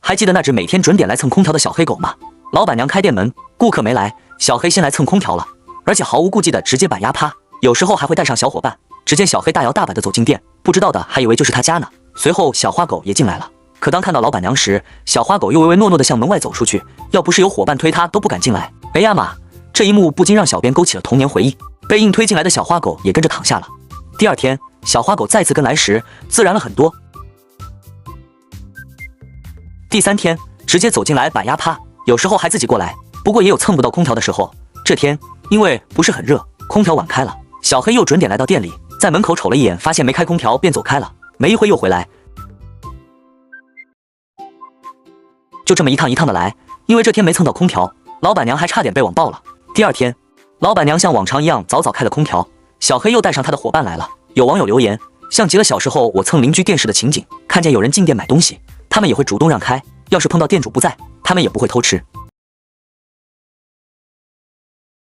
还记得那只每天准点来蹭空调的小黑狗吗？老板娘开店门，顾客没来，小黑先来蹭空调了，而且毫无顾忌的直接板压趴，有时候还会带上小伙伴。只见小黑大摇大摆的走进店，不知道的还以为就是他家呢。随后小花狗也进来了，可当看到老板娘时，小花狗又唯唯诺诺的向门外走出去，要不是有伙伴推他，都不敢进来。哎呀妈！这一幕不禁让小编勾起了童年回忆，被硬推进来的小花狗也跟着躺下了。第二天，小花狗再次跟来时，自然了很多。第三天，直接走进来板压趴，有时候还自己过来，不过也有蹭不到空调的时候。这天因为不是很热，空调晚开了，小黑又准点来到店里，在门口瞅了一眼，发现没开空调，便走开了。没一会又回来，就这么一趟一趟的来。因为这天没蹭到空调，老板娘还差点被网爆了。第二天，老板娘像往常一样早早开了空调，小黑又带上他的伙伴来了。有网友留言，像极了小时候我蹭邻居电视的情景，看见有人进店买东西，他们也会主动让开，要是碰到店主不在，他们也不会偷吃。